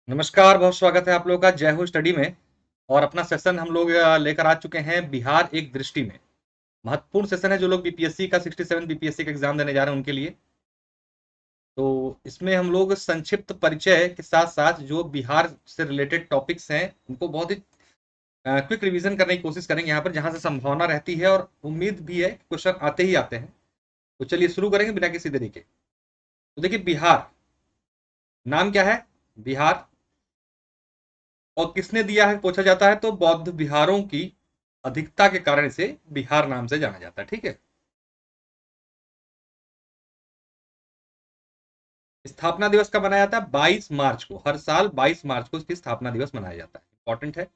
नमस्कार, बहुत स्वागत है आप लोगों का जय हो स्टडी में। और अपना सेशन हम लोग लेकर आ चुके हैं बिहार एक दृष्टि में। महत्वपूर्ण सेशन है जो लोग बीपीएससी का 67 बीपीएससी का एग्जाम देने जा रहे हैं उनके लिए। तो इसमें हम लोग संक्षिप्त परिचय के साथ साथ जो बिहार से रिलेटेड टॉपिक्स हैं उनको बहुत ही क्विक रिवीजन करने की कोशिश करेंगे यहाँ पर, जहां से संभावना रहती है और उम्मीद भी है कि क्वेश्चन आते ही आते हैं। तो चलिए शुरू करेंगे बिना किसी देरी के। तो देखिए, बिहार नाम क्या है? बिहार। और किसने दिया है पूछा जाता है तो बौद्ध विहारों की अधिकता के कारण इसे बिहार नाम से जाना जाता है। ठीक है। स्थापना दिवस कब मनाया जाता है? 22 मार्च को। हर साल 22 मार्च को इसकी स्थापना दिवस मनाया जाता है। इंपॉर्टेंट है।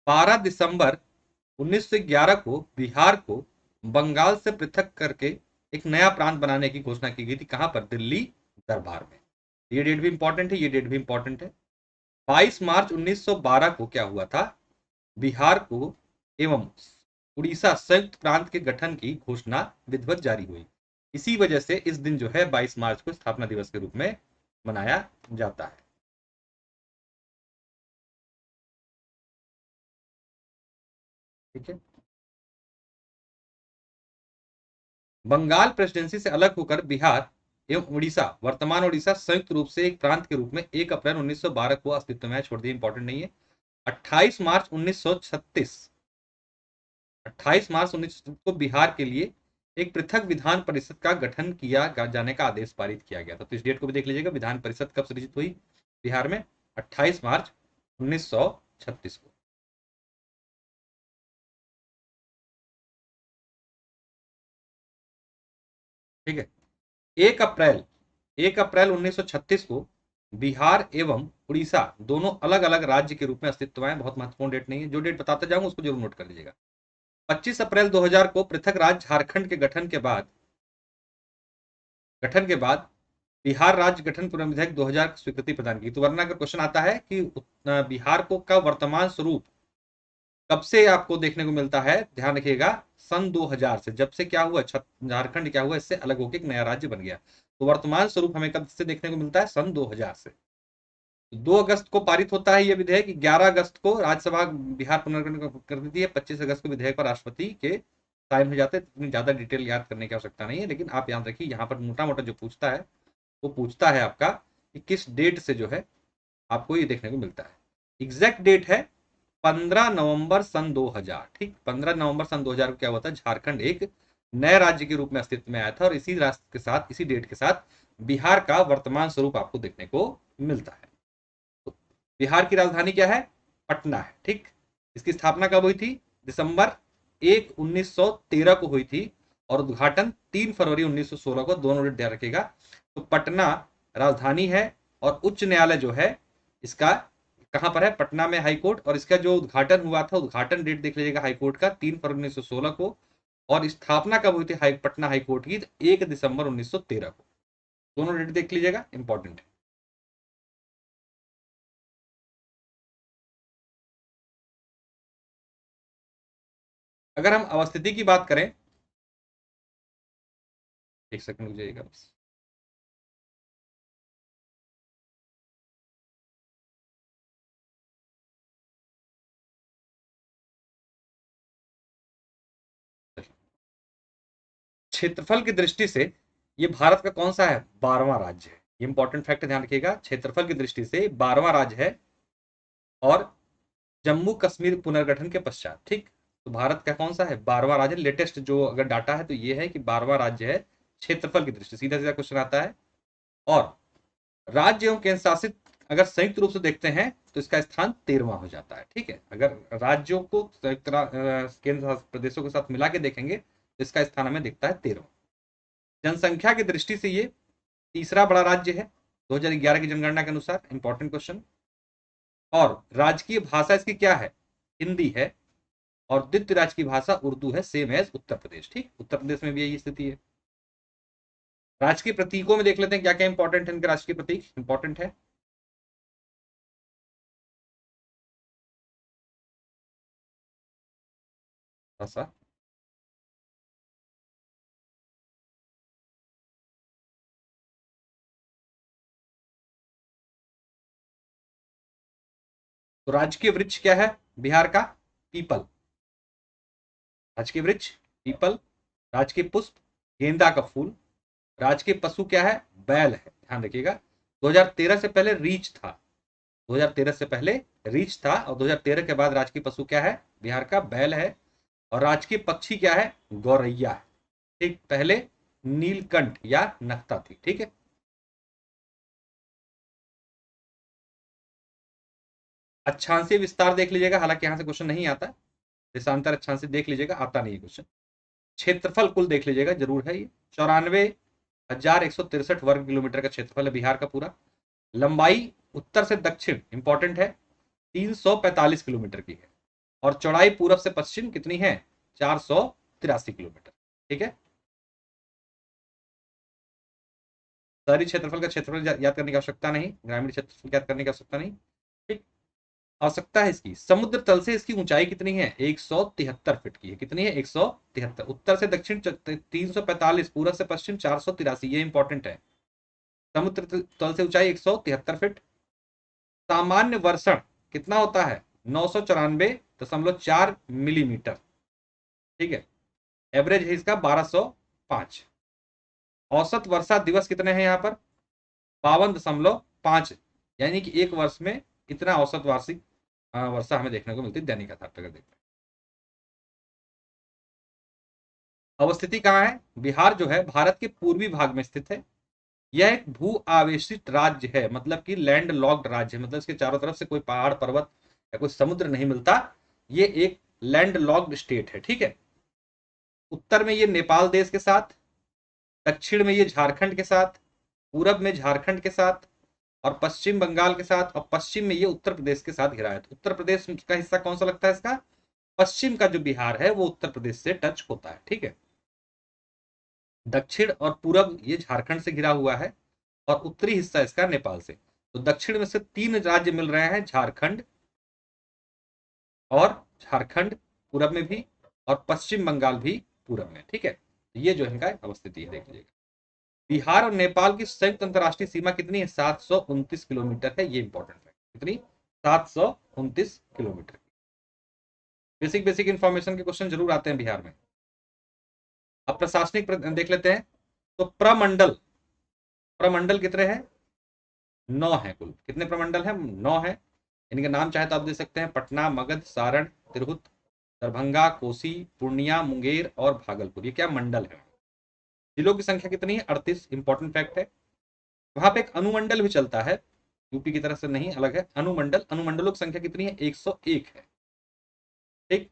12 दिसंबर 1911 को बिहार को बंगाल से पृथक करके एक नया प्रांत बनाने की घोषणा की गई थी। कहां पर? दिल्ली दरबार में। ये डेट भी इंपॉर्टेंट है, ये डेट भी इंपॉर्टेंट है। 22 मार्च 1912 को क्या हुआ था? बिहार को एवं उड़ीसा संयुक्त प्रांत के गठन की घोषणा विधिवत जारी हुई। इसी वजह से इस दिन जो है 22 मार्च को स्थापना दिवस के रूप में मनाया जाता है। ठीक है। बंगाल प्रेसिडेंसी से अलग होकर बिहार एवं उड़ीसा, वर्तमान उड़ीसा, संयुक्त रूप से एक प्रांत के रूप में 1 अप्रैल 1912 को अस्तित्व में आया। छोड़ दिए, इंपॉर्टेंट नहीं है। 28 मार्च 1936, 28 मार्च 1936 को बिहार के लिए एक पृथक विधान परिषद का गठन किया जाने का आदेश पारित किया गया था। तो इस डेट को भी देख लीजिएगा। विधान परिषद कब सृजित हुई बिहार में? 28 मार्च 1936 को। ठीक है। 1 अप्रैल 1 अप्रैल 1936 को बिहार एवं उड़ीसा दोनों अलग अलग राज्य के रूप में अस्तित्व में आए। बहुत महत्वपूर्ण डेट नहीं है, जो डेट बताते जाऊंगा उसको जरूर नोट कर लीजिएगा। 25 अप्रैल 2000 को पृथक राज्य झारखंड के गठन के बाद बिहार राज्य गठन पुनर्विधेयक 2000 की स्वीकृति प्रदान की। तो वरना अगर क्वेश्चन आता है कि बिहार को का वर्तमान स्वरूप कब से आपको देखने को मिलता है, ध्यान रखिएगा, सन 2000 से। जब से क्या हुआ, झारखंड क्या हुआ, इससे अलग होकर एक नया राज्य बन गया। तो वर्तमान स्वरूप हमें कब से देखने को मिलता है? सन 2000 से। 2 अगस्त को पारित होता है यह विधेयक। 11 अगस्त को राज्यसभा बिहार पुनर्गठन कर देती है। 25 अगस्त को विधेयक पर राष्ट्रपति के साइन हो जाते हैं। इतनी ज्यादा डिटेल याद करने की आवश्यकता नहीं है, लेकिन आप याद रखिए यहाँ पर मोटा मोटा जो पूछता है वो पूछता है आपका कि किस डेट से जो है आपको ये देखने को मिलता है। एग्जैक्ट डेट है 15 नवंबर सन 2000। ठीक, 15 नवंबर सन 2000 को क्या हुआ था? झारखंड एक नए राज्य के रूप में अस्तित्व में आया था और इसी राष्ट्र के साथ, इसी डेट के साथ बिहार का वर्तमान स्वरूप आपको देखने को मिलता है। तो बिहार की राजधानी क्या है? पटना है। ठीक। इसकी स्थापना कब हुई थी? दिसंबर 1913 को हुई थी और उद्घाटन 3 फरवरी 1916 को। दोनों डेट ध्यान रखेगा। तो पटना राजधानी है और उच्च न्यायालय जो है इसका कहां पर है? पटना में हाई कोर्ट। और इसका जो उद्घाटन हुआ था, उद्घाटन डेट देख लीजिएगा हाई कोर्ट का 3 फरवरी 1916 को। और स्थापना कब हुई थी पटना हाई कोर्ट की? 1 दिसंबर 1913 को। दोनों डेट देख लीजिएगा, इंपॉर्टेंट है। अगर हम अवस्थिति की बात करें, एक सेकंड रुक जाइएगा बस। क्षेत्रफल की दृष्टि से ये भारत का कौन सा है? 12वां राज्य है। ये इंपॉर्टेंट फैक्ट ध्यान रखिएगा। क्षेत्रफल की दृष्टि से 12वां राज्य है और जम्मू कश्मीर पुनर्गठन के पश्चात। ठीक। तो भारत का कौन सा है? 12वां राज्य। लेटेस्ट जो अगर डाटा है तो ये है कि 12वां राज्य है क्षेत्रफल की दृष्टि। सीधा सीधा क्वेश्चन आता है। और राज्य एवं केंद्र शासित अगर संयुक्त रूप से देखते हैं तो इसका स्थान 13वां हो जाता है। ठीक है। अगर राज्यों को केंद्र शासित प्रदेशों के साथ मिला के देखेंगे तो इसका स्थान हमें दिखता है 13वां। जनसंख्या की दृष्टि से ये तीसरा बड़ा राज्य है 2011 की जनगणना के अनुसार। Important question. और राजकीय भाषा इसकी क्या है? हिंदी है। और द्वितीय राजकीय भाषा उर्दू है, सेम एज उत्तर प्रदेश। ठीक, उत्तर प्रदेश में भी यही स्थिति है। राजकीय प्रतीकों में देख लेते हैं क्या क्या इंपॉर्टेंट है इनके राजकीय प्रतीक। इंपॉर्टेंट है भाषा। तो राजकीय वृक्ष क्या है बिहार का? पीपल। राजकीय वृक्ष पीपल। राजकीय पुष्प गेंदा का फूल। राजकीय पशु क्या है? बैल है, ध्यान रखिएगा। 2013 से पहले रीछ था, 2013 से पहले रीछ था, और 2013 के बाद राजकीय पशु क्या है बिहार का? बैल है। और राजकीय पक्षी क्या है? गौरैया है। ठीक, पहले नीलकंठ या नक्ता थी। ठीक है, अक्षांशीय विस्तार देख लीजिएगा, हालांकि यहां से क्वेश्चन नहीं आता। देशांतर अक्षांशीय देख लीजिएगा, आता नहीं है क्वेश्चन। क्षेत्रफल कुल देख लीजिएगा, जरूर है ये 94,163 वर्ग किलोमीटर का क्षेत्रफल है बिहार का पूरा। लंबाई उत्तर से दक्षिण इंपॉर्टेंट है 345 किलोमीटर की है। और चौड़ाई पूरब से पश्चिम कितनी है? 483 किलोमीटर। ठीक है, शहरी क्षेत्रफल का क्षेत्रफल याद करने की आवश्यकता नहीं, ग्रामीण क्षेत्रफल याद करने की आवश्यकता नहीं। ठीक, आवश्यकता है इसकी, समुद्र तल से इसकी ऊंचाई कितनी है? 173 फीट की है। कितनी है? 173। उत्तर से दक्षिण 345, पूरब से पश्चिम 483, ये इंपॉर्टेंट है। समुद्र तल से ऊंचाई 173 फीट। सामान्य वर्षण कितना होता है? 994.4 मिलीमीटर। ठीक है, एवरेज है इसका 1205। औसत वर्षा दिवस कितने हैं यहाँ पर? 52.5, यानी कि एक वर्ष में इतना औसत वार्षिक वर्षा हमें देखने को मिलती है दैनिक आधार पर। देखते हैं अवस्थिति कहाँ है। बिहार जो है भारत के पूर्वी भाग में स्थित है। यह एक भू आवेशित राज्य है, मतलब कि लैंड लॉक्ड राज्य है, मतलब इसके चारों तरफ से कोई पहाड़ पर्वत या कोई समुद्र नहीं मिलता। ये एक लैंड लॉक्ड स्टेट है। ठीक है, उत्तर में ये नेपाल देश के साथ, दक्षिण में ये झारखंड के साथ, पूरब में झारखंड के साथ, और पश्चिम बंगाल के साथ, और पश्चिम में ये उत्तर प्रदेश के साथ घिरा है। तो उत्तर प्रदेश का हिस्सा कौन सा लगता है इसका? पश्चिम का जो बिहार है वो उत्तर प्रदेश से टच होता है। ठीक है, दक्षिण और पूरब ये झारखंड से घिरा हुआ है, और उत्तरी हिस्सा इसका नेपाल से। तो दक्षिण में से 3 राज्य मिल रहे हैं, झारखंड और झारखंड पूरब में भी, और पश्चिम बंगाल भी पूरब में। ठीक है, ये जो इनका अवस्थिति है, देख लीजिएगा। बिहार और नेपाल की संयुक्त अंतरराष्ट्रीय सीमा कितनी है? 729 किलोमीटर है। ये इंपॉर्टेंट है, कितनी? 729 किलोमीटर। बेसिक बेसिक इंफॉर्मेशन के क्वेश्चन जरूर आते हैं बिहार में। अब प्रशासनिक देख लेते हैं। तो प्रमंडल, प्रमंडल कितने हैं? 9 है कुल। कितने प्रमंडल हैं? 9 है। इनके नाम चाहे तो आप दे सकते हैं, पटना, मगध, सारण, तिरहुत, दरभंगा, कोसी, पूर्णिया, मुंगेर और भागलपुर। ये क्या मंडल है। जिलों की संख्या कितनी है? 38। इंपॉर्टेंट फैक्ट है। वहां पे एक अनुमंडल भी चलता है, यूपी की तरफ से नहीं, अलग है अनुमंडल। अनुमंडलों की संख्या कितनी है? 101 है। ठीक,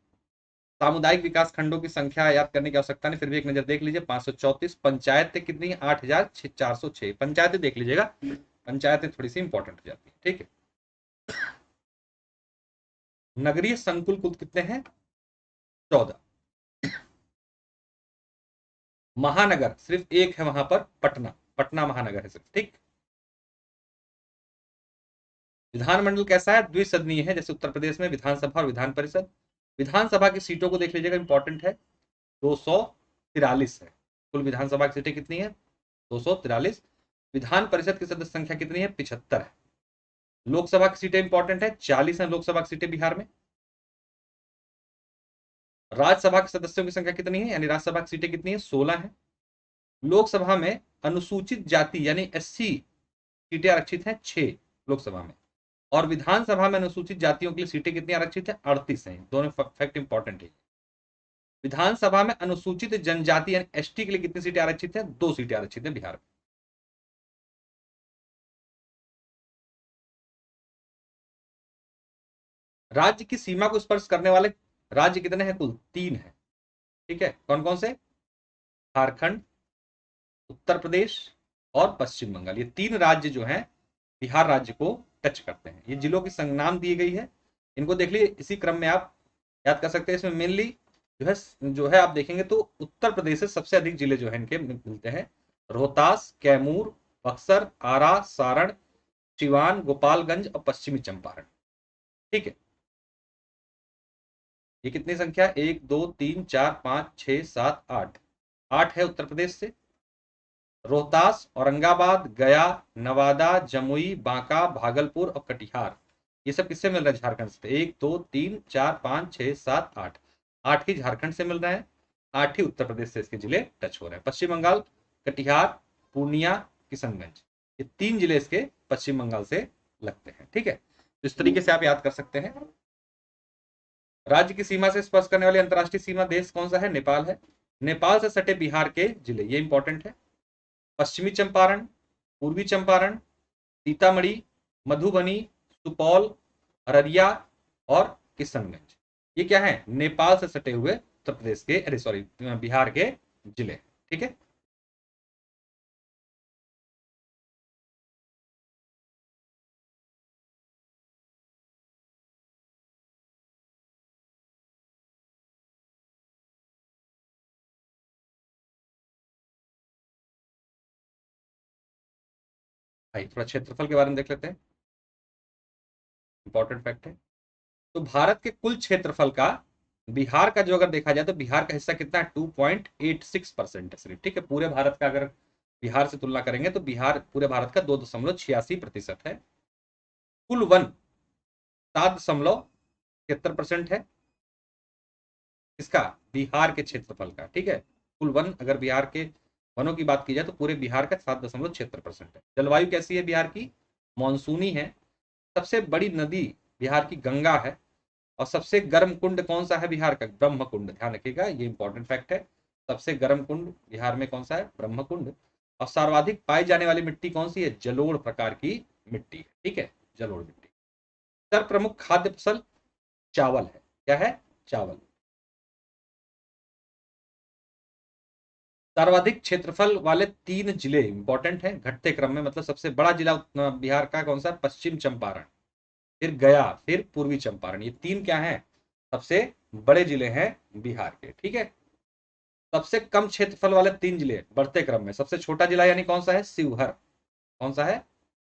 सामुदायिक विकास खंडों की संख्या याद करने की आवश्यकता नहीं, फिर भी एक नजर देख लीजिए, 534। पंचायतें कितनी है? 8,406। पंचायतें देख लीजिएगा, पंचायतें थोड़ी सी इंपॉर्टेंट हो जाती है। ठीक है, नगरीय संकुल कुल कितने हैं? 14। महानगर सिर्फ एक है वहां पर, पटना, पटना महानगर है सिर्फ। ठीक, विधानमंडल कैसा है? द्विसदनीय है, जैसे उत्तर प्रदेश में विधानसभा और विधान परिषद। विधानसभा की सीटों को देख लीजिएगा, इंपॉर्टेंट है, 243 है। कुल विधानसभा की सीटें कितनी है? 243। विधान परिषद की सदस्य संख्या कितनी है? 75 है। लोकसभा की सीटें इंपॉर्टेंट है, 40 है लोकसभा की सीटें बिहार में। राज्यसभा के सदस्यों की संख्या कितनी है, यानी राज्यसभा की सीटें कितनी है? 16 है। लोकसभा में अनुसूचित जाति यानी एससी सीटें आरक्षित हैं 6 लोकसभा में, और विधानसभा में अनुसूचित जातियों के लिए सीटें कितनी आरक्षित है? 38 हैं। दोनों फैक्ट इंपॉर्टेंट है। विधानसभा में अनुसूचित जनजाति यानी एसटी के लिए कितनी सीटें आरक्षित है? 2 सीटें आरक्षित है बिहार में। राज्य की सीमा को स्पर्श करने वाले राज्य कितने हैं? कुल 3 है। ठीक है, कौन कौन से? झारखंड, उत्तर प्रदेश और पश्चिम बंगाल। ये 3 राज्य जो हैं बिहार राज्य को टच करते हैं। ये जिलों की नाम दी गई है, इनको देख लीजिए, इसी क्रम में आप याद कर सकते हैं। इसमें मेनली जो है आप देखेंगे तो उत्तर प्रदेश से सबसे अधिक जिले जो है इनके मिलते हैं, रोहतास, कैमूर, बक्सर, आरा, सारण, सिवान, गोपालगंज और पश्चिमी चंपारण। ठीक है, ये कितनी संख्या? 1 2 3 4 5 6 7 8, 8 है उत्तर प्रदेश से। रोहतास, औरंगाबाद, गया, नवादा, जमुई, बांका, भागलपुर और कटिहार, ये सब किससे मिल रहा है? झारखंड से। 1 2 3 4 5 6 7 8, 8 ही झारखंड से मिल रहे हैं, 8 ही उत्तर प्रदेश से इसके जिले टच हो रहे हैं। पश्चिम बंगाल कटिहार, पूर्णिया, किशनगंज, ये 3 जिले इसके पश्चिम बंगाल से लगते हैं। ठीक है, तो इस तरीके से आप याद कर सकते हैं। राज्य की सीमा से स्पर्श करने वाली अंतर्राष्ट्रीय सीमा देश कौन सा है? नेपाल है। नेपाल से सटे बिहार के जिले, ये इंपॉर्टेंट है, पश्चिमी चंपारण, पूर्वी चंपारण, सीतामढ़ी, मधुबनी, सुपौल, अररिया और किशनगंज, ये क्या है? नेपाल से सटे हुए उत्तर प्रदेश के, अरे सॉरी, बिहार के जिले। ठीक है, भाई थोड़ा क्षेत्रफल के बारे में देख लेते हैं, इंपॉर्टेंट फैक्ट है। तो भारत के कुल क्षेत्रफल का बिहार का जो अगर देखा जाए तो बिहार का हिस्सा कितना है? 2.86% है सिर्फ। ठीक है, पूरे भारत का अगर बिहार से तुलना करेंगे तो बिहार पूरे भारत का 2.86% है। कुल वन 7.73% है इसका, बिहार के क्षेत्रफल का। ठीक है, कुल वन अगर बिहार के वनों की बात की जाए तो पूरे बिहार का 7.76% है। जलवायु कैसी है बिहार की? मानसूनी है। सबसे बड़ी नदी बिहार की गंगा है। और सबसे गर्म कुंड कौन सा है बिहार का? ब्रह्म कुंड, ध्यान रखिएगा, ये इंपॉर्टेंट फैक्ट है। सबसे गर्म कुंड बिहार में कौन सा है? ब्रह्म कुंड। और सर्वाधिक पाई जाने वाली मिट्टी कौन सी है? जलोढ़ प्रकार की मिट्टी है। ठीक है, जलोढ़ मिट्टी। सर प्रमुख खाद्य फसल चावल है। क्या है? चावल। सर्वाधिक क्षेत्रफल वाले 3 जिले इंपॉर्टेंट है घटते क्रम में, मतलब सबसे बड़ा जिला बिहार का कौन सा? पश्चिम चंपारण, फिर गया, फिर पूर्वी चंपारण, ये 3 क्या है? सबसे बड़े जिले हैं बिहार के। ठीक है, सबसे कम क्षेत्रफल वाले 3 जिले बढ़ते क्रम में, सबसे छोटा जिला यानी कौन सा है? शिवहर। कौन सा है?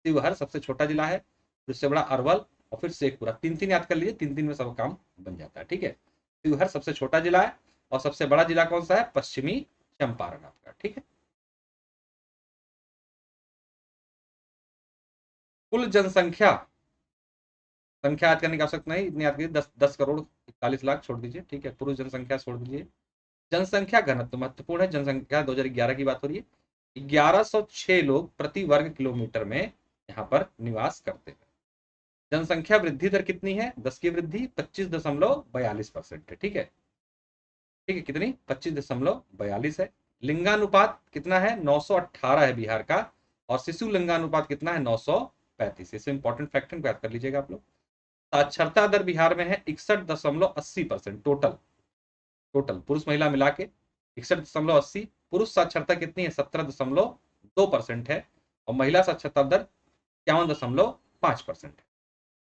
शिवहर सबसे छोटा जिला है, उससे बड़ा अरवल और फिर शेखपुरा। 3 3 याद कर लीजिए, 3 3 में सब काम बन जाता है। ठीक है, शिवहर सबसे छोटा जिला है और सबसे बड़ा जिला कौन सा है? पश्चिमी चंपारण आपका। ठीक है, कुल जनसंख्या, संख्या याद करने की आवश्यकता नहीं, इतनी याद कीजिए, 10 करोड़ 41 लाख छोड़ दीजिए। ठीक है, पुरुष जनसंख्या छोड़ दीजिए। जनसंख्या घनत्व महत्वपूर्ण है, जनसंख्या 2011 की बात हो रही है। 1106 लोग प्रति वर्ग किलोमीटर में यहाँ पर निवास करते हैं। जनसंख्या वृद्धि दर कितनी है? 10 की वृद्धि 25.42% है। ठीक है, ठीक है, कितनी? 25.42 है। लिंगानुपात कितना है? 918 है बिहार का। और शिशु लिंगानुपात कितना है? 935। इससे इंपॉर्टेंट फैक्टर याद कर लीजिएगा आप लोग। साक्षरता दर बिहार में है 61.80%। टोटल, टोटल पुरुष महिला मिला के 61.80। पुरुष साक्षरता कितनी है? 17.2% है। और महिला साक्षरता दर 51.5% है।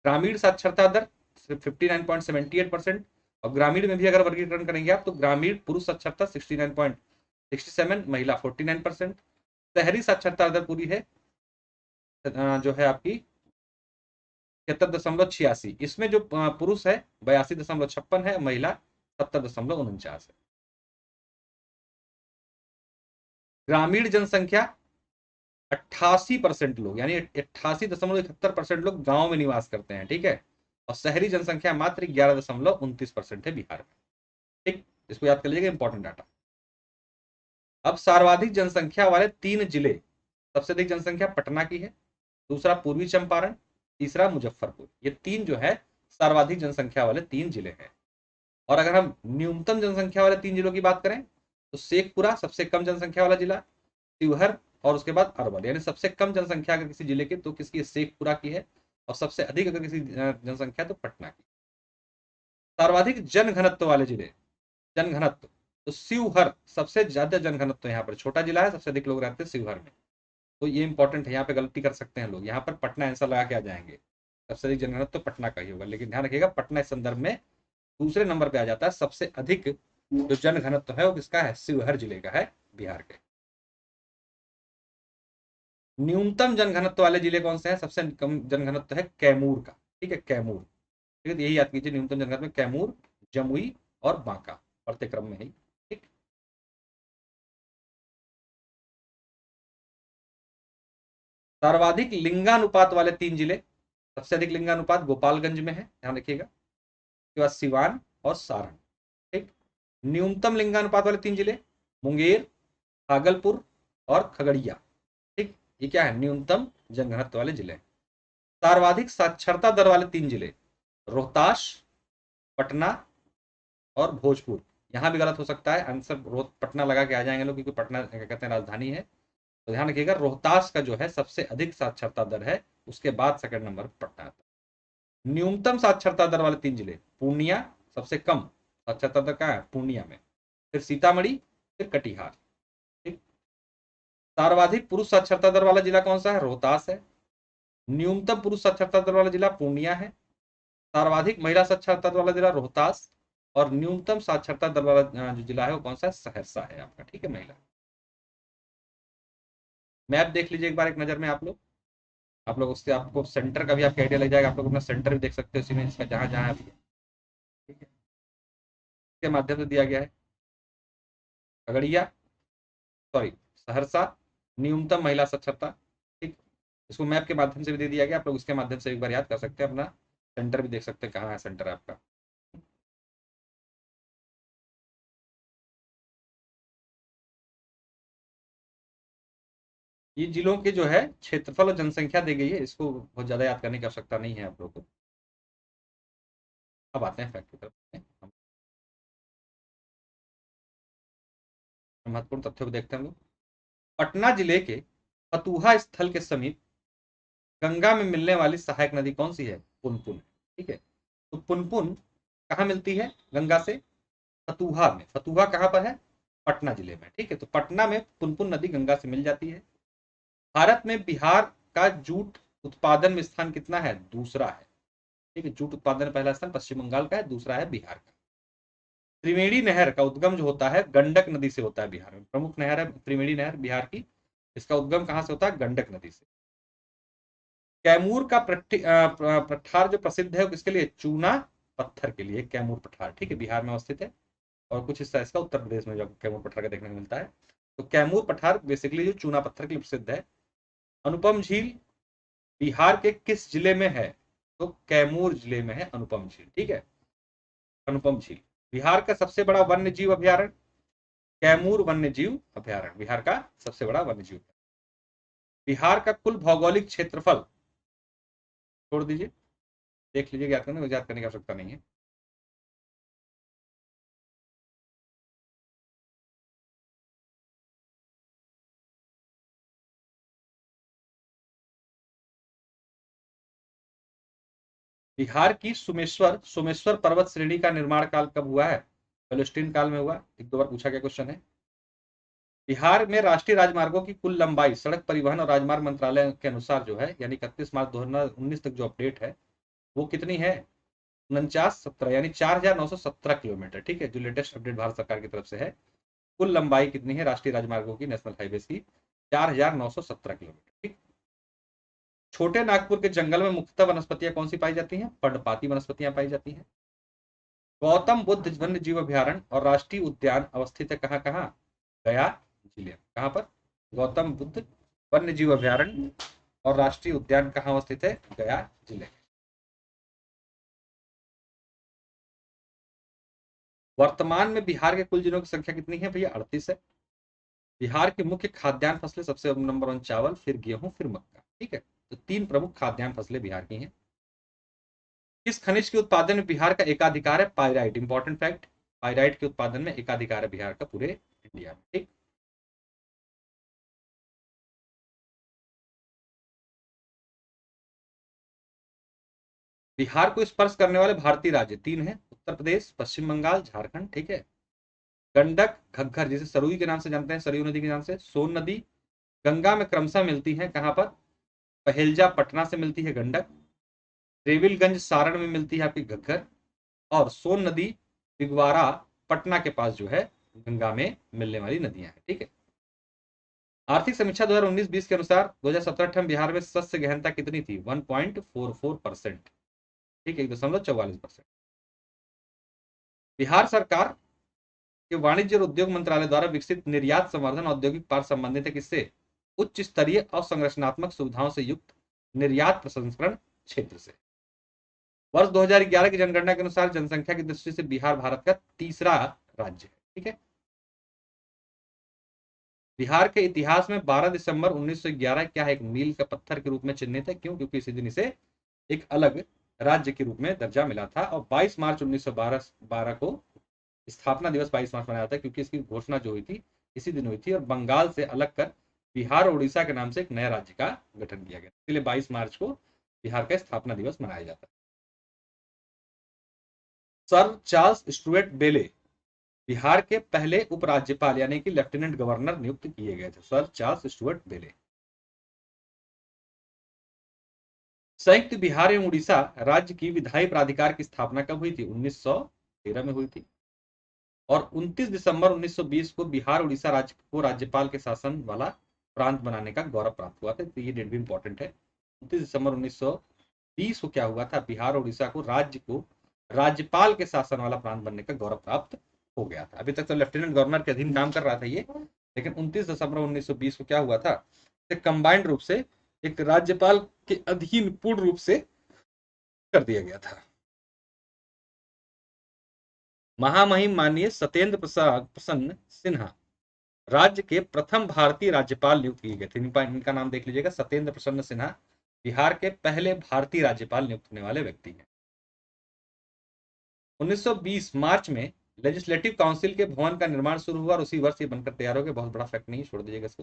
ग्रामीण साक्षरता दर 59.78%। और ग्रामीण में भी अगर वर्गीकरण करेंगे आप तो ग्रामीण पुरुष साक्षरता 69.67, महिला 49%। शहरी साक्षरता दर पूरी है जो है आपकी 73.86, इसमें जो पुरुष है 82.56 है, महिला 70.49 है। ग्रामीण जनसंख्या 88% लोग, यानी 88.71% लोग गांव में निवास करते हैं। ठीक है, और शहरी जनसंख्या मात्र 11.29% है बिहार में। ठीक, इसको याद कर लीजिएगा, इंपॉर्टेंट डाटा। अब सर्वाधिक जनसंख्या वाले 3 जिले, सबसे अधिक जनसंख्या पटना की है, दूसरा पूर्वी चंपारण, तीसरा मुजफ्फरपुर, ये 3 जो है सर्वाधिक जनसंख्या वाले 3 जिले हैं। और अगर हम न्यूनतम जनसंख्या वाले 3 जिलों की बात करें तो शेखपुरा सबसे कम जनसंख्या वाला जिला, शिवहर और उसके बाद अरवल, यानी सबसे कम जनसंख्या अगर किसी जिले की तो किसकी? शेखपुरा की है। और सबसे अधिक अगर किसी जनसंख्या तो पटना की। सर्वाधिक जन घनत्व वाले जिले, जन घनत्व, तो शिवहर सबसे ज्यादा जन घनत्व, यहाँ पर छोटा जिला है, सबसे अधिक लोग रहते हैं शिवहर में। तो ये इंपॉर्टेंट है, यहाँ पे गलती कर सकते हैं लोग, यहाँ पर पटना आंसर लगा के आ जाएंगे। सबसे अधिक जनघनत्व तो पटना का ही होगा, लेकिन ध्यान रखिएगा पटना इस संदर्भ में दूसरे नंबर पे आ जाता है। सबसे अधिक जो जन घनत्व है वो किसका है? शिवहर जिले का है, बिहार के। न्यूनतम जनघनत्व वाले जिले कौन से हैं? सबसे कम जनघनत्व है कैमूर का। ठीक है, कैमूर। ठीक है, यही याद कीजिए, न्यूनतम जनघनत्व में कैमूर, जमुई और बांका, बढ़ते क्रम में ही। ठीक, सर्वाधिक लिंगानुपात वाले 3 जिले, सबसे अधिक लिंगानुपात गोपालगंज में है, ध्यान रखिएगा। उसके बाद सिवान और सारण। ठीक। न्यूनतम लिंगानुपात वाले 3 जिले मुंगेर, भागलपुर और खगड़िया। ठीक, ये क्या है, न्यूनतम जनघनत्व वाले जिले। सर्वाधिक साक्षरता दर वाले 3 जिले रोहतास, पटना और भोजपुर। यहां भी गलत हो सकता है, आंसर पटना लगा के आ जाएंगे लोग, क्योंकि पटना क्या कहते हैं राजधानी है। तो ध्यान रखिएगा, रोहतास का जो है सबसे अधिक साक्षरता दर है, उसके बाद सेकंड नंबर पर पटना आता है। न्यूनतम साक्षरता दर वाले 3 जिले पूर्णिया, सबसे कम साक्षरता दर कहाँ है, पूर्णिया में, फिर सीतामढ़ी, फिर कटिहार। ठीक। सर्वाधिक पुरुष साक्षरता दर वाला जिला कौन सा है, रोहतास है। न्यूनतम पुरुष साक्षरता दर वाला जिला पूर्णिया है। सर्वाधिक महिला साक्षरता दर वाला जिला रोहतास, और न्यूनतम साक्षरता दर वाला जो जिला है वो कौन सा है, सहरसा है आपका। ठीक है, महिला। मैप देख लीजिए एक बार, एक नजर में आप लोग उससे आपको सेंटर का भी आपका आइडिया लग जाएगा। आप लोग अपना सेंटर भी देख सकते हो उसी में, इसका जहां जहां है। ठीक है, इसके माध्यम से दिया गया है खगड़िया, सॉरी सहरसा, न्यूनतम महिला साक्षरता। ठीक, इसको मैप के माध्यम से भी दे दिया गया, आप लोग इसके माध्यम से एक बार याद कर सकते हैं, अपना सेंटर भी देख सकते हैं कहाँ है सेंटर आपका। ये जिलों के जो है क्षेत्रफल और जनसंख्या दी गई है, इसको बहुत ज्यादा याद करने की आवश्यकता नहीं है आप लोग को। अब आते हैं फैक्ट की तरफ। हम महत्वपूर्ण तथ्यों को देखते हैं हम लोग। पटना जिले के फतुहा स्थल के समीप गंगा में मिलने वाली सहायक नदी कौन सी है, पुनपुन। ठीक है, तो पुनपुन कहाँ मिलती है गंगा से, फतुहा में। फतुहा कहाँ पर है, पटना जिले में। ठीक है, तो पटना में पुनपुन नदी गंगा से मिल जाती है। भारत में बिहार का जूट उत्पादन में स्थान कितना है, दूसरा है। ठीक है, जूट उत्पादन में पहला स्थान पश्चिम बंगाल का है, दूसरा है बिहार का। त्रिवेणी नहर का उद्गम जो होता है गंडक नदी से होता है, बिहार में प्रमुख नहर है त्रिवेणी नहर बिहार की। इसका उद्गम कहां से होता है, गंडक नदी से। कैमूर का पठार जो प्रसिद्ध है वो किसके लिए, चूना पत्थर के लिए, कैमूर पठार। ठीक है, बिहार में अवस्थित है, और कुछ हिस्सा इसका उत्तर प्रदेश में जो कैमूर पठार का देखने को मिलता है। तो कैमूर पठार बेसिकली जो चूना पत्थर के लिए प्रसिद्ध है। अनुपम झील बिहार के किस जिले में है, तो कैमूर जिले में है अनुपम झील। ठीक है, अनुपम झील। बिहार का सबसे बड़ा वन्य जीव अभ्यारण्य कैमूर वन्य जीव अभ्यारण्य, बिहार का सबसे बड़ा वन्य जीव। बिहार का कुल भौगोलिक क्षेत्रफल छोड़ दीजिए, देख लीजिए, याद करने की आवश्यकता नहीं है। बिहार की सोमेश्वर सोमेश्वर पर्वत श्रेणी का निर्माण काल कब हुआ है, पैलेस्टीन काल में हुआ। एक दो बार पूछा गया क्वेश्चन है। बिहार में राष्ट्रीय राजमार्गों की कुल लंबाई सड़क परिवहन और राजमार्ग मंत्रालय के अनुसार जो है, यानी 31 मार्च 2019 तक जो अपडेट है वो कितनी है, 4917, यानी 4917 किलोमीटर। ठीक है, जो लेटेस्ट अपडेट भारत सरकार की तरफ से है। कुल लंबाई कितनी है राष्ट्रीय राजमार्गों की, नेशनल हाईवे की, 4917 किलोमीटर। ठीक। छोटे नागपुर के जंगल में मुख्यतः वनस्पतियां कौन सी पाई जाती हैं, पर्णपाती वनस्पतियां पाई जाती हैं। गौतम बुद्ध वन्य जीव अभ्यारण्य और राष्ट्रीय उद्यान अवस्थित है कहाँ कहाँ, गया जिले में। कहाँ पर, गौतम बुद्ध वन्य जीव अभ्यारण्य और राष्ट्रीय उद्यान कहाँ अवस्थित है, गया जिले में। वर्तमान में बिहार के कुल जिलों की संख्या कितनी है भैया, 38 है। बिहार की मुख्य खाद्यान्न फसलें सबसे नंबर 1 चावल, फिर गेहूं, फिर मक्का। ठीक है, तो 3 प्रमुख खाद्यान्न फसलें बिहार की हैं। किस खनिज के उत्पादन में बिहार का एकाधिकार है, पायराइट। इंपॉर्टेंट फैक्ट, पायराइट के उत्पादन में एकाधिकार है बिहार का पूरे इंडिया में। ठीक। बिहार को स्पर्श करने वाले भारतीय राज्य 3 हैं, उत्तर प्रदेश, पश्चिम बंगाल, झारखंड। ठीक है, गंडक, घग्गर जिसे सरुई के नाम से जानते हैं, सरयू नदी के नाम से, सोन नदी गंगा में क्रमशः मिलती है, कहां पर, पहेलजा पटना से मिलती है गंडक, रेविलगंज सारण में मिलती है आपकी घग्गर, और सोन नदी बिगवारा पटना के पास जो है गंगा में मिलने वाली नदियां हैं। ठीक है। आर्थिक समीक्षा 2019-20 के अनुसार 2017 में बिहार में शस्य गहनता कितनी थी, 1.44%। ठीक है, 1.44%। बिहार सरकार के वाणिज्य और उद्योग मंत्रालय द्वारा विकसित निर्यात संवर्धन औद्योगिक पार्क संबंधित है किससे, उच्च स्तरीय और संरचनात्मक सुविधाओं से युक्त निर्यात प्रसंस्करण क्षेत्र से। वर्ष 2011 की जनगणना के अनुसार जनसंख्या की दृष्टि से बिहार भारत का तीसरा राज्य है। ठीक है। बिहार के इतिहास में 12 दिसंबर 1911 क्या है, एक मील का पत्थर के रूप में चिन्हित है। क्यों? क्योंकि इसी दिन इसे एक अलग राज्य के रूप में दर्जा मिला था। और 22 मार्च 1912 को स्थापना दिवस 22 मार्च मनाया जाता है, क्योंकि इसकी घोषणा जो हुई थी इसी दिन हुई थी। और बंगाल से अलग कर बिहार और उड़ीसा के नाम से एक नए राज्य का गठन किया गया, इसलिए 22 मार्च को बिहार का स्थापना दिवस मनाया जाता है। सर चार्ल्स स्टुअर्ट बेले बिहार के पहले उपराज्यपाल यानी कि लेफ्टिनेंट गवर्नर नियुक्त किए गए थे। सर चार्ल्स स्टुअर्ट बेले। संयुक्त बिहार एवं उड़ीसा राज्य की विधायी प्राधिकार की स्थापना कब हुई थी? 1913 में हुई थी। और 29 दिसंबर 1920 को बिहार उड़ीसा राज्य को राज्यपाल के शासन वाला प्रांत बनाने का गौरव प्राप्त हुआ था। तो ये डेट भी इंपॉर्टेंट है। 29 दिसंबर 1920 को क्या हुआ था? बिहार और उड़ीसा को राज्यपाल के शासन वाला प्रांत बनने का गौरव प्राप्त हो गया था। अभी तक तो लेफ्टिनेंट गवर्नर के अधीन काम कर रहा था ये, लेकिन 29 दिसंबर 1920 को क्या हुआ था? कंबाइंड रूप से एक राज्यपाल के अधीन पूर्ण रूप से कर दिया गया था। महामहिम माननीय सत्येंद्र प्रसन्न सिन्हा राज्य के प्रथम भारतीय राज्यपाल नियुक्त किए गए थे। इनका नाम देख लीजिएगा, सत्येंद्र प्रसन्न सिन्हा बिहार के पहले भारतीय राज्यपाल नियुक्त होने वाले व्यक्ति हैं। 1920 मार्च में लेजिस्लेटिव काउंसिल के भवन का निर्माण शुरू हुआ और उसी वर्ष ये बनकर तैयार हो गया। बहुत बड़ा फैक्ट नहीं, छोड़ दीजिएगा इसको।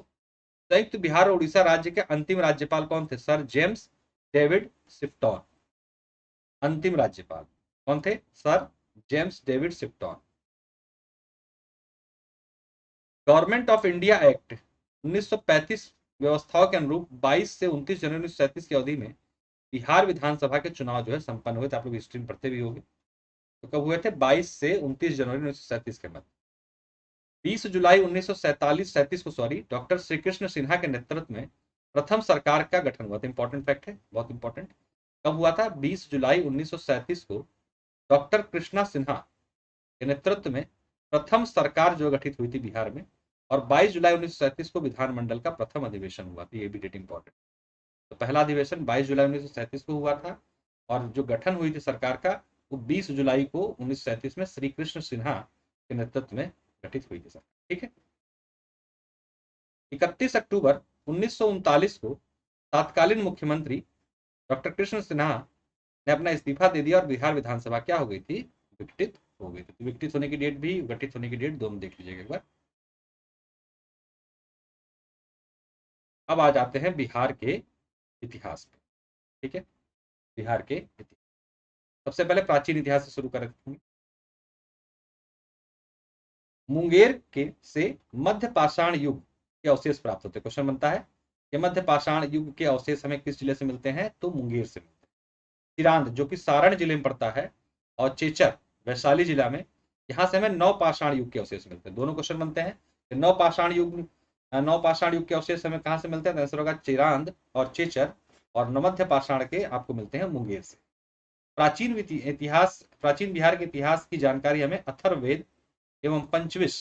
संयुक्त बिहार और उड़ीसा राज्य के अंतिम राज्यपाल कौन थे? Sir James David Sifton. अंतिम राज्यपाल कौन थे? Sir James David Sifton. Government of India Act 1935 व्यवस्थाओं के अनुरूप 22 से 29 जनवरी 1937 की अवधि में बिहार विधानसभा के चुनाव जो है संपन्न हुए थे। आप लोग हिस्ट्री में पढ़ते भी होंगे। तो कब हुए थे? 22 से 29 जनवरी 1937 के मध्य। 20 जुलाई 1947 को डॉक्टर श्री कृष्ण सिन्हा के नेतृत्व में प्रथम सरकार का गठन हुआ था। इंपॉर्टेंट फैक्ट है, बहुत इंपॉर्टेंट। कब हुआ था? 20 जुलाई 1937 को डॉक्टर कृष्णा सिन्हा के नेतृत्व में प्रथम सरकार जो गठित हुई थी बिहार में। और 22 जुलाई 1937 को विधानमंडल का प्रथम अधिवेशन हुआ था। ये भी डेट इंपॉर्टेंट। तो पहला अधिवेशन 22 जुलाई 1937 को हुआ था और जो गठन हुई थी सरकार का वो 20 जुलाई को 1937 में श्री कृष्ण सिन्हा के नेतृत्व में गठित हुई थी सरकार। ठीक है। 31 अक्टूबर 1939 को तत्कालीन मुख्यमंत्री डॉक्टर कृष्ण सिन्हा ने अपना इस्तीफा दे दिया और बिहार विधानसभा क्या हो गई थी? विघटित हो गई थी। विघटित होने की डेट भी, गठित होने की डेट दोनों देख लीजिएगा एक बार। अब आ जाते हैं बिहार के इतिहास पे। ठीक है, बिहार के इतिहास। सबसे पहले प्राचीन इतिहास से शुरू करेंगे। मुंगेर के से मध्य पाषाण युग के अवशेष प्राप्त होते हैं। क्वेश्चन बनता है कि मध्य पाषाण युग के अवशेष हमें किस जिले से मिलते हैं? तो मुंगेर से मिलते हैं। चिरांद जो कि सारण जिले में पड़ता है और चेचर वैशाली जिला में, यहाँ से हमें नव पाषाण युग के अवशेष मिलते हैं। दोनों क्वेश्चन बनते हैं। नव पाषाण युग के अवशेष हमें कहाँ से मिलते हैं? आंसर होगा चिरांद और चेचर। और मध्य पाषाण के आपको मिलते हैं मुंगेर से। प्राचीन बिहार के इतिहास की जानकारी हमें अथर्ववेद एवं पंचविश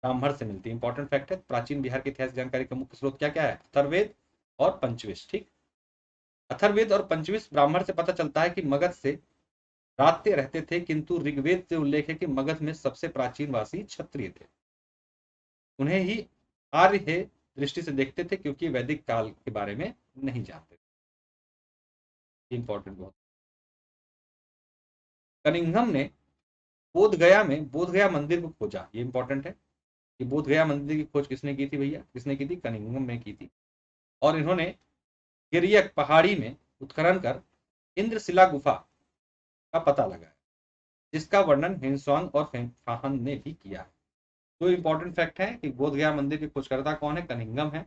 ब्राह्मण से मिलती है। इंपॉर्टेंट फैक्ट है। प्राचीन बिहार के इतिहास जानकारी का मुख्य स्रोत क्या क्या है? अथर्ववेद और पंचविश। ठीक, अथर्ववेद और पंचविश ब्राह्मण से पता चलता है कि मगध से रात्य रहते थे, किंतु ऋग्वेद से उल्लेख है कि मगध में सबसे प्राचीन वासी क्षत्रिय थे। उन्हें ही आर्य है दृष्टि से देखते थे, क्योंकि वैदिक काल के बारे में नहीं जानते। इंपॉर्टेंट बहुत। कनिंघम ने बोधगया मंदिर को खोजा। ये इंपॉर्टेंट है कि बोधगया मंदिर की खोज किसने की थी भैया? किसने की थी? कनिंघम ने की थी। और इन्होंने गिरियक पहाड़ी में उत्खनन कर इंद्रशिला गुफा का पता लगाया, जिसका वर्णन हिंसवांग और फाहन ने भी किया है। तो इंपॉर्टेंट फैक्ट है कि बोधगया मंदिर की खोजकर्ता कौन है? कनिंघम है।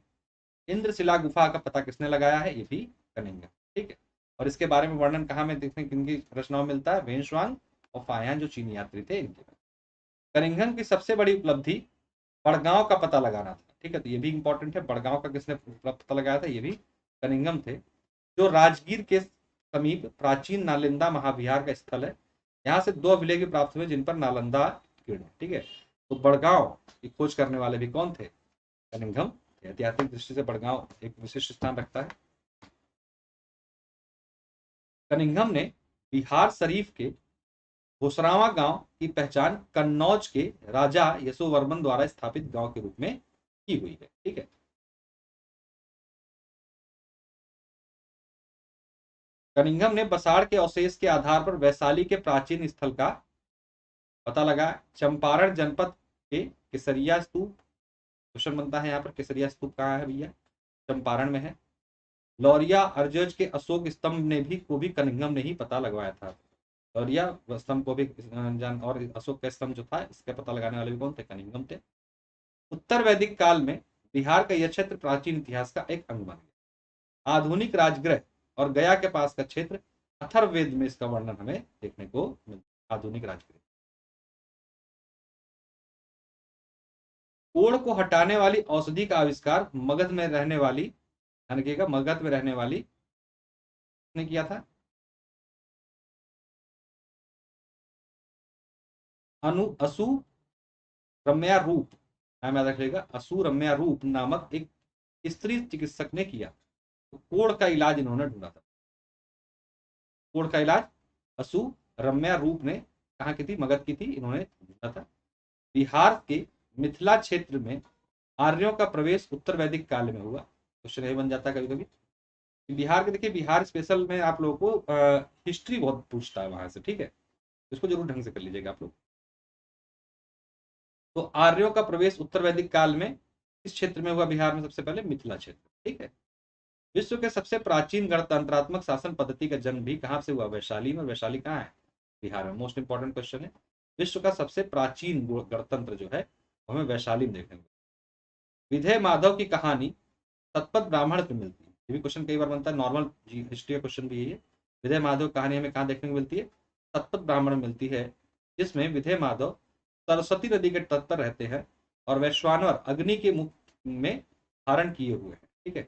इंद्रशिला गुफा का पता किसने लगाया है? ये भी कनिंघम। ठीक है। और इसके बारे में वर्णन कहाँ में देखने किनकी रचनाओं में मिलता है? वेन्शुआंग और फायान जो चीनी यात्री थे इनके। कनिंघम की सबसे बड़ी उपलब्धि बड़गांव का पता लगाना था। ठीक है, तो ये भी इंपॉर्टेंट है। बड़गांव का किसने पता लगाया था? ये भी कनिंघम थे, जो राजगीर के समीप प्राचीन नालंदा महाविहार का स्थल है। यहाँ से 2 अभिलेख प्राप्त हुए जिन पर नालंदा कीर्ण। ठीक है, तो बड़गांव की खोज करने वाले भी कौन थे? कनिंघम। ऐतिहासिक दृष्टि से बड़गांव एक विशिष्ट स्थान रखता है। कनिंघम ने बिहार शरीफ के घोसरावा गांव की पहचान कन्नौज के राजा यशोवर्मन द्वारा स्थापित गांव के रूप में की हुई है। ठीक है। कनिंघम ने बसाड़ के अवशेष के आधार पर वैशाली के प्राचीन स्थल का पता लगा। चंपारण जनपद के केसरिया स्तूप, क्वेश्चन बनता है यहाँ पर, केसरिया स्तूप कहाँ है भैया? चंपारण में है। लौरिया अर्जज के अशोक स्तंभ ने भी को भी कनिंघम ने ही पता लगवाया था। लौरिया स्तंभ को भी जान, और अशोक का स्तंभ जो था इसका पता लगाने वाले भी कौन थे? कनिंघम थे। उत्तर वैदिक काल में बिहार का यह क्षेत्र प्राचीन इतिहास का एक अंग बन गया। आधुनिक राजगृह और गया के पास का क्षेत्र अथर्ववेद में इसका वर्णन हमें देखने को मिलता है। आधुनिक राजगृह। कोढ़ को हटाने वाली औषधि का आविष्कार मगध में रहने वाली, मगध में रहने वाली ने किया था। असु रम्या रूप, नाम याद रखिएगा, असु रम्या रूप नामक एक स्त्री चिकित्सक ने किया। तो कोढ़ का इलाज इन्होंने ढूंढा था। कोढ़ का इलाज असु रम्या रूप ने कहा की थी? मगध की थी, इन्होंने ढूंढा था। बिहार के मिथिला क्षेत्र में आर्यों का प्रवेश उत्तर वैदिक काल में हुआ। क्वेश्चन ये बन जाता है कभी कभी। बिहार के, देखिए बिहार स्पेशल में आप लोगों को हिस्ट्री बहुत पूछता है वहां से। ठीक है, इसको जरूर ढंग से कर लीजिएगा आप लोग। तो आर्यों का प्रवेश उत्तर वैदिक काल में इस क्षेत्र में हुआ, बिहार में सबसे पहले मिथिला क्षेत्र। ठीक है। विश्व के सबसे प्राचीन गणतंत्रात्मक शासन पद्धति का जन्म भी कहां से हुआ? वैशाली में। वैशाली कहाँ है? बिहार में। मोस्ट इंपॉर्टेंट क्वेश्चन है। विश्व का सबसे प्राचीन गणतंत्र जो है हमें वैशाली में देखने को। विधेय माधव की कहानी तत्पद ब्राह्मण में मिलती है। ये भी क्वेश्चन कई बार बनता है, नॉर्मल हिस्ट्री का क्वेश्चन भी यही है। विधेय माधव कहानी हमें कहाँ देखने को मिलती है? तत्पद ब्राह्मण में मिलती है, जिसमें विधेय माधव सरस्वती नदी के तट पर रहते हैं और वैश्वानर अग्नि के मुख में धारण किए हुए हैं। ठीक है।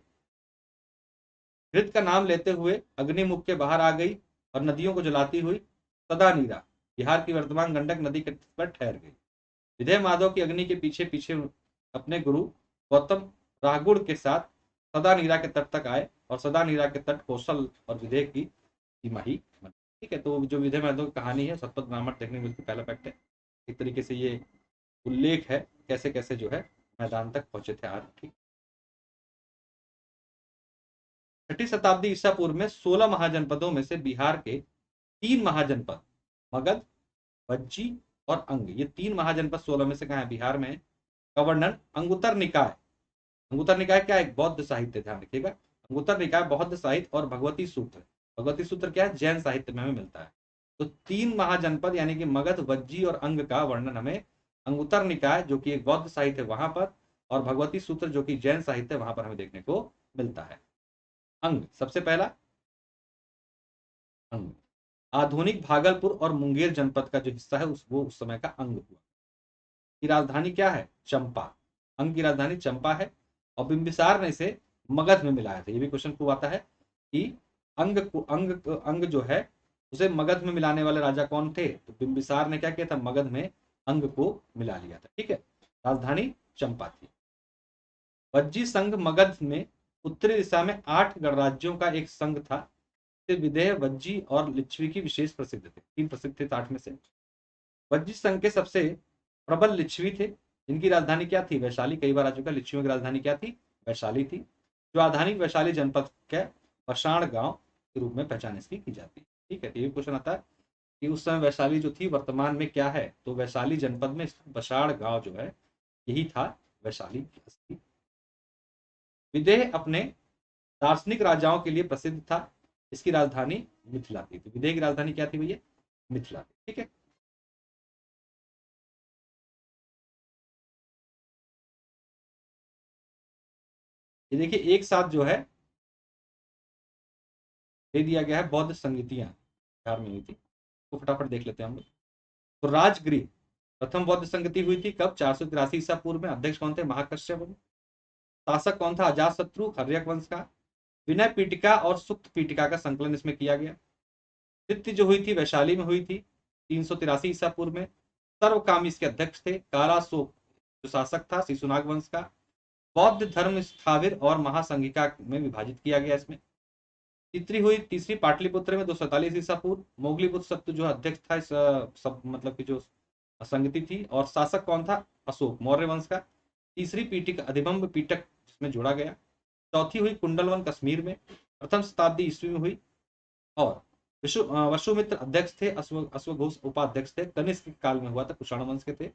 घृत का नाम लेते हुए अग्नि मुख के बाहर आ गई और नदियों को जलाती हुई सदा नीरा बिहार की वर्तमान गंडक नदी के तट पर ठहर गई। विधेय माधव की अग्नि के पीछे पीछे अपने गुरु गौतम राहगुड़ के साथ सदा नीरा के तट तक आए और सदा नीरा के तट कौशल और विधेय की सीमा ही बनी। ठीक है। तो जो विधेय माधव की कहानी है सतपथ ब्राह्मण देखने को मिलती, पहला फैक्ट है। एक तरीके से ये उल्लेख है कैसे कैसे जो है मैदान तक पहुंचे थे आज। ठीक। 6ठी शताब्दी ईसा पूर्व में 16 महाजनपदों में से बिहार के 3 महाजनपद मगध, वज्जी और अंग, ये 3 महाजनपद 16 में से कहाँ है? बिहार में। का वर्णन अंगुत्तर निकाय, अंगुत्तर निकाय क्या है? बौद्ध साहित्य, ध्यान रखिएगा। अंगुत्तर निकाय बौद्ध साहित्य और भगवती सूत्र, भगवती सूत्र क्या है? जैन साहित्य में हमें मिलता है। तो 3 महाजनपद यानी कि मगध, वज्जी और अंग का वर्णन हमें अंगुत्तर निकाय जो कि एक बौद्ध साहित्य है वहां पर, और भगवती सूत्र जो कि जैन साहित्य है वहां पर हमें देखने को मिलता है। अंग सबसे पहला, अंग आधुनिक भागलपुर और मुंगेर जनपद का जो हिस्सा है वो उस समय का अंग हुआ। की राजधानी क्या है? चंपा। अंग की राजधानी चंपा है और बिंबिसार ने इसे मगध में मिलाया था। ये भी क्वेश्चन खूब आता है कि अंग जो है उसे मगध में मिलाने वाले राजा कौन थे? तो बिंबिसार ने क्या किया था? मगध में अंग को मिला लिया था। ठीक है। राजधानी चंपा थी। वज्जी संघ मगध में उत्तरी दिशा में 8 गणराज्यों का एक संघ था। विदेह, वज्जी और लिच्छवी की विशेष प्रसिद्ध थे। 3 प्रसिद्ध थे 8 में से। वज्जी संघ के सबसे प्रबल लिच्छवी थे, जिनकी राजधानी क्या थी? वैशाली। कई बार आ चुका, लिच्छवियों की राजधानी क्या थी? वैशाली थी, जो आधुनिक वैशाली जनपद के पषाण गांव के रूप में पहचान इसकी की जाती है। ठीक है। ये क्वेश्चन आता है कि उस समय वैशाली जो थी वर्तमान में क्या है? तो वैशाली जनपद में पषाण गांव जो है यही था वैशाली। विदेह अपने दार्शनिक राजाओं के लिए प्रसिद्ध था। इसकी राजधानी मिथिला थी। तो विदेह की राजधानी क्या थी भैया? मिथिला थी। ठीक है। ये देखिए एक साथ जो है दे दिया गया है बौद्ध संगीतियां बिहार में हुई थी, तो फटाफट देख लेते हैं हम लोग। तो राजगृह प्रथम बौद्ध संगति हुई थी कब? 483 ईसा पूर्व में। अध्यक्ष कौन थे? महाकश्यप। शासक कौन था? अजातशत्रु हर्यक वंश का। विनय पीटिका और सुक्त पीटिका का संकलन इसमें किया गया। द्वितीय जो हुई थी वैशाली में हुई थी 383 ईसा पूर्व में। सर्वकामी इसके अध्यक्ष थे। काराशोक जो शासक था शिशुनाग वंश का। बौद्ध धर्म स्थाविर और महासंघिका में विभाजित किया गया इसमें। तीसरी पाटलिपुत्र में 247 ईसा पूर्व। मोगलीपुत्र सत्य जो अध्यक्ष था इस सब मतलब की जो संगति थी, और शासक कौन था? अशोक, मौर्य वंश का। तीसरी पीठिका अधिबंब पीठक जिसमें जोड़ा गया। चौथी हुई कुंडलवन कश्मीर में, प्रथम शताब्दी ईस्वी में हुई। और वसुमित्र अध्यक्ष थे, अश्वघोष उपाध्यक्ष थे, कनिष्क काल में हुआ था, कुषाण वंश के थे।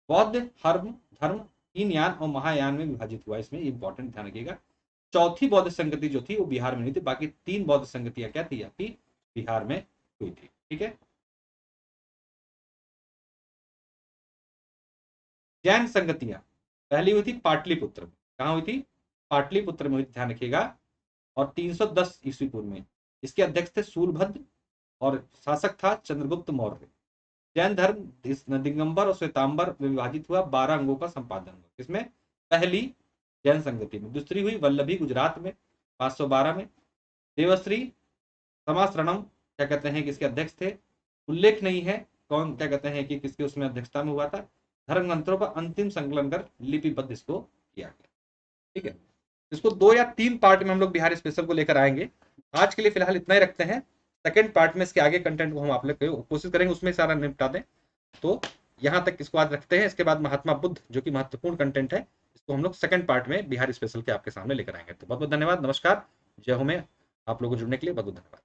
बौद्ध धर्म धर्म 3 यान और महायान में विभाजित हुआ, इसमें इंपॉर्टेंट ध्यान रखिएगा। चौथी बौद्ध संगति जो थी वो बिहार में नहीं थी, बाकी 3 बौद्ध संगतियां क्या थी आपकी बिहार में हुई थी। ठीक है। जैन संगतियां पहली हुई थी पाटलिपुत्र में। कहां हुई थी? पाटलिपुत्र में हुई, ध्यान रखिएगा। और 310 ईस्वी पूर्व में। इसके अध्यक्ष थे सूरभद्र और शासक था चंद्रगुप्त मौर्य। जैन धर्म दिगंबर और श्वेतांबर में विभाजित हुआ, 12 अंगों का संपादन हुआ। इसमें पहली जैन संगति में। दूसरी हुई वल्लभी गुजरात में 512 में। देवश्री समाश्रणम क्या कहते हैं कि इसके अध्यक्ष थे, उल्लेख नहीं है कौन क्या कहते हैं कि किसके उसमें अध्यक्षता में हुआ था। धर्म ग्रंथों का अंतिम संकलन कर लिपिबद्ध इसको किया गया। ठीक है। इसको 2 या 3 पार्ट में हम लोग बिहार स्पेशल को लेकर आएंगे। आज के लिए फिलहाल इतना ही रखते हैं। सेकंड पार्ट में इसके आगे कंटेंट को हम आप लोग कोशिश करेंगे उसमें सारा निपटा दें। तो यहाँ तक इसको आज रखते हैं। इसके बाद महात्मा बुद्ध जो कि महत्वपूर्ण कंटेंट है, इसको हम लोग सेकंड पार्ट में बिहार स्पेशल के आपके सामने लेकर आएंगे। तो बहुत बहुत धन्यवाद, नमस्कार, जय हो। में आप लोगों को जुड़ने के लिए बहुत बहुत धन्यवाद।